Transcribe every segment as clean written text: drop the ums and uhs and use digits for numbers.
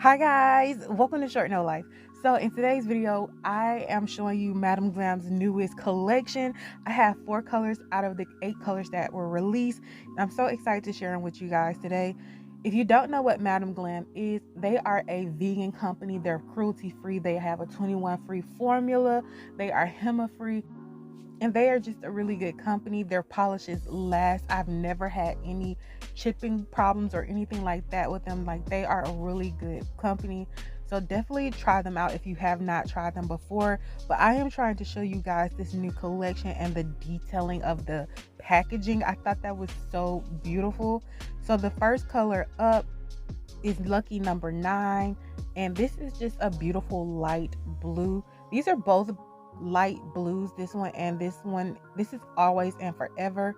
Hi guys, welcome to Short No Life. So in today's video, I am showing you Madam Glam's newest collection. I have 4 colors out of the 8 colors that were released, and I'm so excited to share them with you guys today. If you don't know what Madam Glam is, they are a vegan company. They're cruelty free. They have a 21 free formula. They are HEMA free. And they are just a really good company. Their polishes last. I've never had any chipping problems or anything like that with them. Like, they are a really good company. So definitely try them out if you have not tried them before. But I am trying to show you guys this new collection and the detailing of the packaging. I thought that was so beautiful. So the first color up is Lucky number 9. And this is just a beautiful light blue. These are both light blues, this one and this one. This is Always and Forever.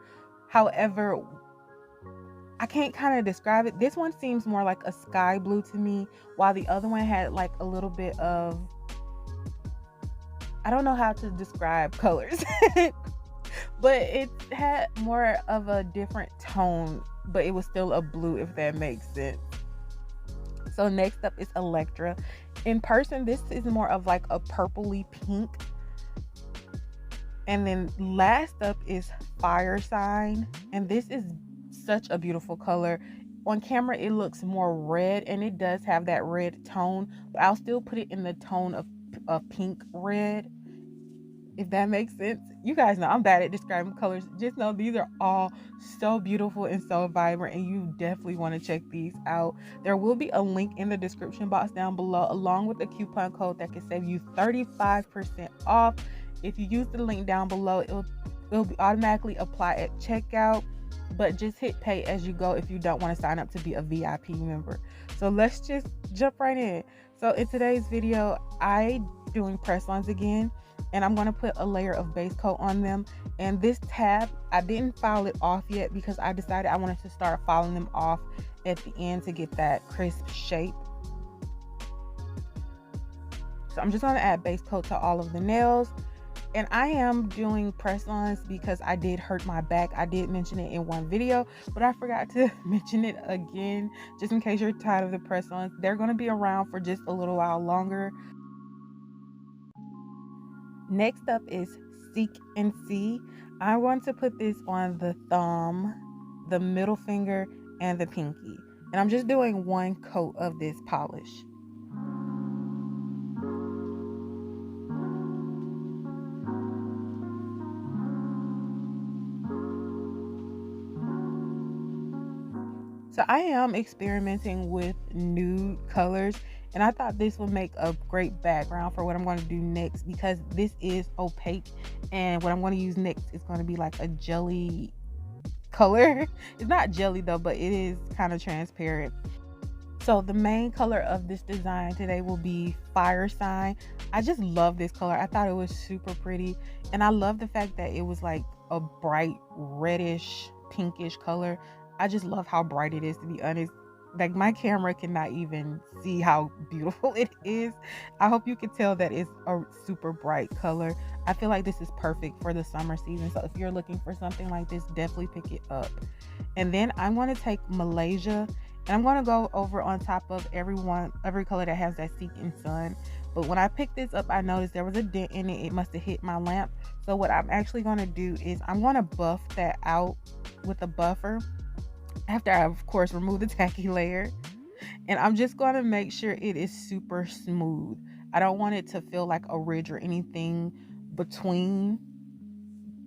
However, I can't kind of describe it. This one seems more like a sky blue to me, while the other one had like a little bit of, I don't know how to describe colors but it had more of a different tone, but it was still a blue, if that makes sense. So next up is Electra. In person, this is more of like a purpley pink. And then last up is Fire Sign. And this is such a beautiful color. On camera, it looks more red, and it does have that red tone. But I'll still put it in the tone of pink red, if that makes sense. You guys know I'm bad at describing colors. Just know these are all so beautiful and so vibrant, and you definitely want to check these out. There will be a link in the description box down below, along with a coupon code that can save you 35% off. If you use the link down below, it'll be automatically applied at checkout, but just hit pay as you go if you don't want to sign up to be a VIP member. So let's just jump right in. So in today's video, I doing press-ons again, and I'm going to put a layer of base coat on them. And this tab, I didn't file it off yet because I decided I wanted to start filing them off at the end to get that crisp shape. So I'm just going to add base coat to all of the nails. And I am doing press-ons because I did hurt my back. I did mention it in one video, but I forgot to mention it again, just in case you're tired of the press-ons. They're going to be around for just a little while longer. Next up is Seek and See. I want to put this on the thumb, the middle finger, and the pinky. And I'm just doing one coat of this polish. So I am experimenting with nude colors, and I thought this would make a great background for what I'm going to do next, because this is opaque, and what I'm going to use next is going to be like a jelly color. It's not jelly though, but it is kind of transparent. So the main color of this design today will be Fire Sign. I just love this color. I thought it was super pretty, and I love the fact that it was like a bright reddish pinkish color. I just love how bright it is, to be honest. Like, my camera cannot even see how beautiful it is. I hope you can tell that it's a super bright color. I feel like this is perfect for the summer season. So if you're looking for something like this, definitely pick it up. And then I'm going to take Malaysia, and I'm going to go over on top of every color that has that Seek and Sun. But when I picked this up, I noticed there was a dent in it. It must have hit my lamp. So what I'm actually going to do is I'm going to buff that out with a buffer, after I, of course, remove the tacky layer. And I'm just going to make sure it is super smooth. I don't want it to feel like a ridge or anything between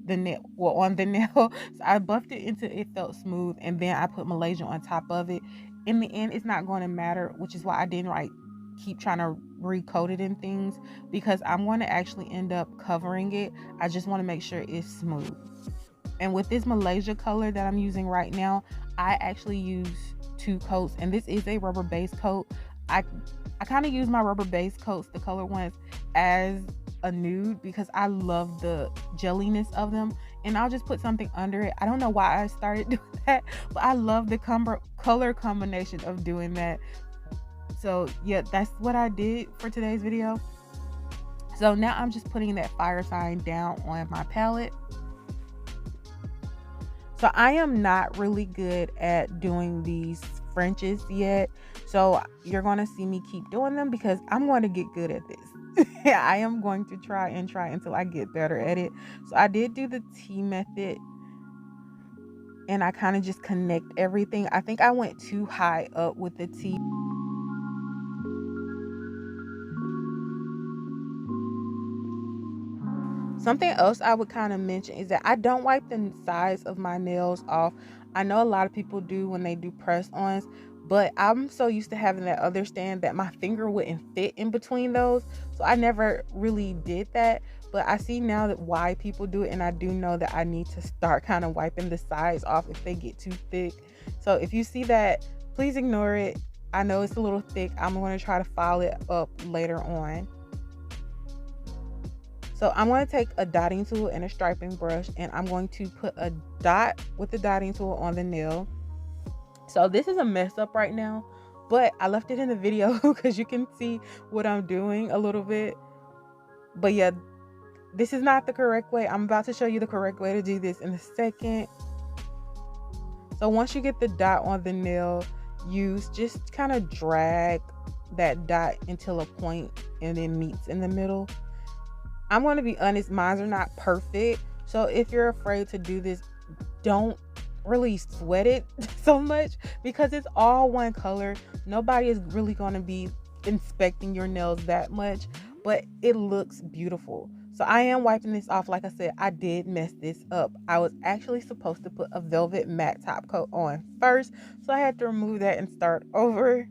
the nail, well, on the nail. So I buffed it until it felt smooth, and then I put Malaysia on top of it. In the end, it's not going to matter, which is why I didn't keep trying to recoat it and things, because I'm going to actually end up covering it. I just want to make sure it's smooth. And with this Malaysia color that I'm using right now, I actually use 2 coats, and this is a rubber base coat. I kind of use my rubber base coats, the color ones, as a nude because I love the jelliness of them, and I'll just put something under it. I don't know why I started doing that, but I love the color combination of doing that. So yeah, that's what I did for today's video. So now I'm just putting that Fire Sign down on my palette. So I am not really good at doing these Frenches yet. So you're going to see me keep doing them because I'm going to get good at this. I am going to try until I get better at it. So I did do the T method, and I kind of just connect everything. I think I went too high up with the T. Something else I would kind of mention is that I don't wipe the sides of my nails off. I know a lot of people do when they do press-ons, but I'm so used to having that other stand that my finger wouldn't fit in between those. So I never really did that. But I see now that why people do it, and I do know that I need to start kind of wiping the sides off if they get too thick. So if you see that, please ignore it. I know it's a little thick. I'm going to try to file it up later on. So I'm going to take a dotting tool and a striping brush, and I'm going to put a dot with the dotting tool on the nail. So this is a mess up right now, but I left it in the video because you can see what I'm doing a little bit. But yeah, this is not the correct way. I'm about to show you the correct way to do this in a second. So once you get the dot on the nail, you just kind of drag that dot until a point and then meets in the middle. I'm going to be honest, mine are not perfect. So if you're afraid to do this, don't really sweat it so much because it's all one color. Nobody is really going to be inspecting your nails that much, but it looks beautiful. So I am wiping this off. Like I said, I did mess this up. I was actually supposed to put a velvet matte top coat on first, so I had to remove that and start over.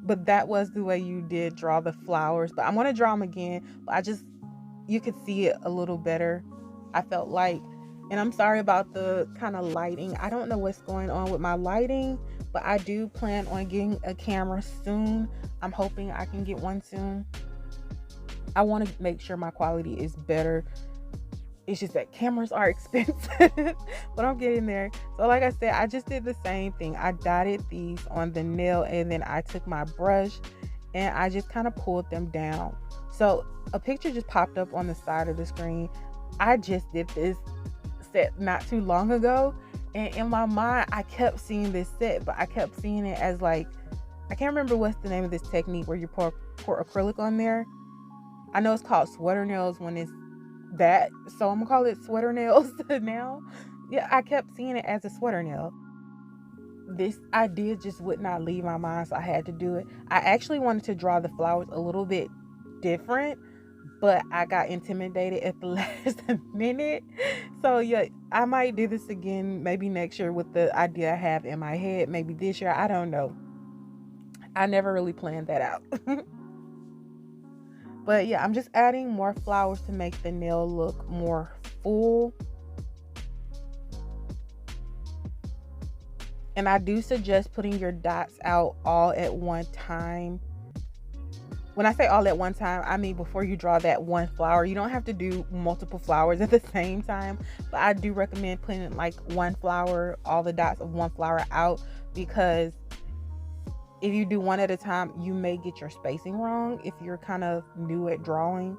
But that was the way you did draw the flowers. But I'm going to draw them again. But you could see it a little better, I felt like. And I'm sorry about the kind of lighting. I don't know what's going on with my lighting, but I do plan on getting a camera soon. I'm hoping I can get one soon. I want to make sure my quality is better. It's just that cameras are expensive, but I'm getting there. So like I said, I just did the same thing. I dotted these on the nail, and then I took my brush and I just kind of pulled them down. So a picture just popped up on the side of the screen. I just did this set not too long ago, and in my mind, I kept seeing this set, but I kept seeing it as like, I can't remember what's the name of this technique where you pour acrylic on there. I know it's called sweater nails when it's that, so I'm gonna call it sweater nails now. Yeah, I kept seeing it as a sweater nail. This idea just would not leave my mind, so I had to do it. I actually wanted to draw the flowers a little bit different, but I got intimidated at the last minute. So yeah, I might do this again maybe next year with the idea I have in my head. Maybe this year, I don't know. I never really planned that out. But yeah, I'm just adding more flowers to make the nail look more full. And I do suggest putting your dots out all at one time. When I say all at one time, I mean before you draw that one flower. You don't have to do multiple flowers at the same time, but I do recommend putting like one flower, all the dots of one flower out, because if you do one at a time, you may get your spacing wrong if you're kind of new at drawing.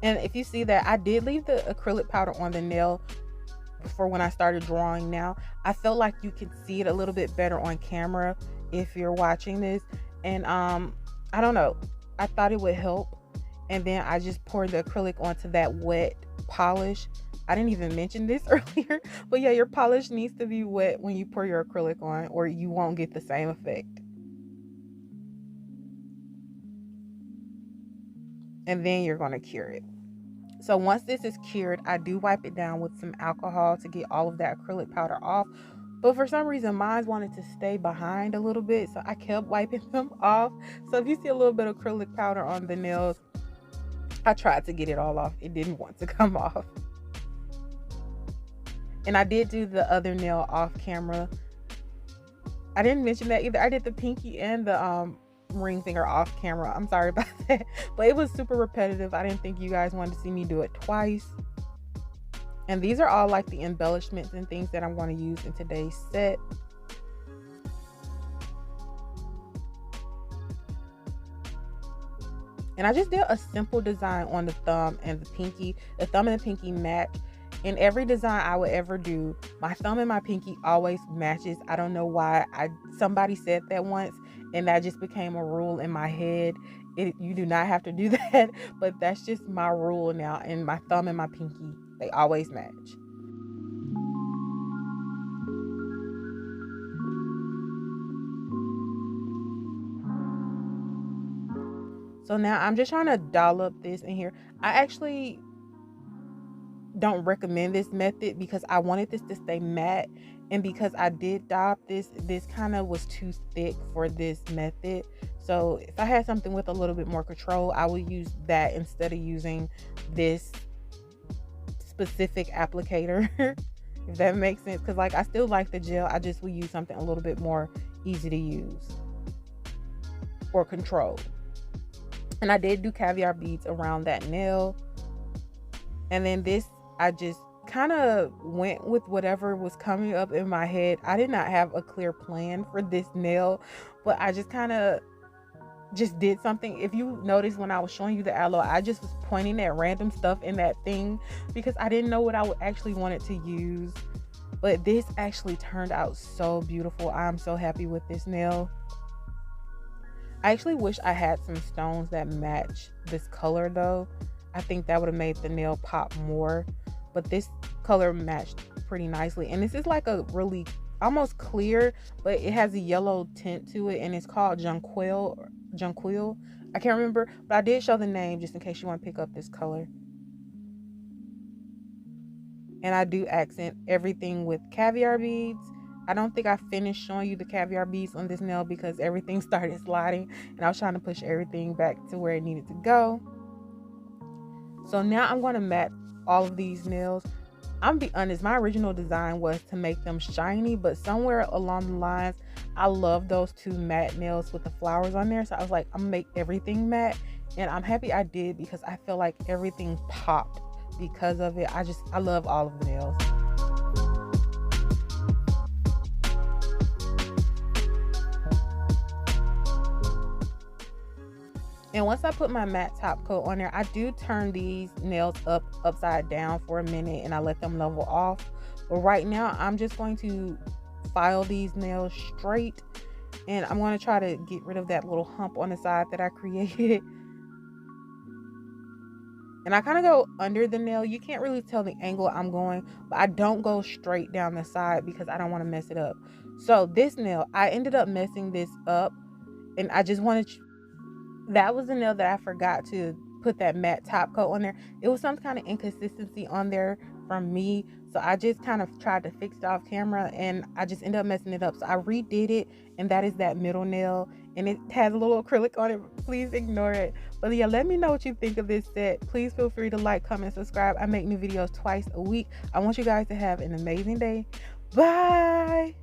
And if you see that, I did leave the acrylic powder on the nail for when I started drawing now. I felt like you could see it a little bit better on camera if you're watching this. And I don't know, I thought it would help. And then I just poured the acrylic onto that wet polish. I didn't even mention this earlier, but yeah, your polish needs to be wet when you pour your acrylic on, or you won't get the same effect. And then you're going to cure it. So once this is cured, I do wipe it down with some alcohol to get all of that acrylic powder off. But for some reason, mine wanted to stay behind a little bit, so I kept wiping them off. So if you see a little bit of acrylic powder on the nails, I tried to get it all off. It didn't want to come off. And I did do the other nail off camera. I didn't mention that either. I did the pinky and the ring finger off camera. I'm sorry about that, but it was super repetitive. I didn't think you guys wanted to see me do it twice. And these are all like the embellishments and things that I'm going to use in today's set. And I just did a simple design on the thumb and the pinky. The thumb and the pinky match. In every design I would ever do, my thumb and my pinky always matches. I don't know why. Somebody said that once, and that just became a rule in my head. You do not have to do that, but that's just my rule now. And my thumb and my pinky, they always match. So now I'm just trying to dollop this in here. I actually don't recommend this method because I wanted this to stay matte, and because I did dab this kind of was too thick for this method. So if I had something with a little bit more control, I would use that instead of using this specific applicator. If that makes sense, because like I still like the gel, I just would use something a little bit more easy to use or control. And I did do caviar beads around that nail. And then this, I just kind of went with whatever was coming up in my head. I did not have a clear plan for this nail, but I just kind of just did something. If you notice when I was showing you the aloe, I just was pointing at random stuff in that thing because I didn't know what I would actually wanted to use. But this actually turned out so beautiful. I'm so happy with this nail. I actually wish I had some stones that match this color though. I think that would have made the nail pop more, but this color matched pretty nicely. And this is like a really almost clear, but it has a yellow tint to it, and it's called Jonquil. I can't remember, but I did show the name just in case you want to pick up this color. And I do accent everything with caviar beads. I don't think I finished showing you the caviar beads on this nail because everything started sliding and I was trying to push everything back to where it needed to go. So now I'm going to matte all of these nails. I'm gonna be honest, my original design was to make them shiny, but somewhere along the lines, I love those two matte nails with the flowers on there. So I was like, I'm gonna make everything matte, and I'm happy I did because I feel like everything popped because of it. I love all of the nails. And once I put my matte top coat on there, I do turn these nails upside down for a minute and I let them level off. But right now, I'm just going to file these nails straight, and I'm going to try to get rid of that little hump on the side that I created. And I kind of go under the nail. You can't really tell the angle I'm going, but I don't go straight down the side because I don't want to mess it up. So this nail, I ended up messing this up, and I just wanted that was the nail that I forgot to put that matte top coat on there. It was some kind of inconsistency on there from me, so I just kind of tried to fix it off camera and I just ended up messing it up. So I redid it, and that is that middle nail, and it has a little acrylic on it. Please ignore it. But yeah, let me know what you think of this set. Please feel free to like, comment, subscribe. I make new videos twice a week. I want you guys to have an amazing day. Bye.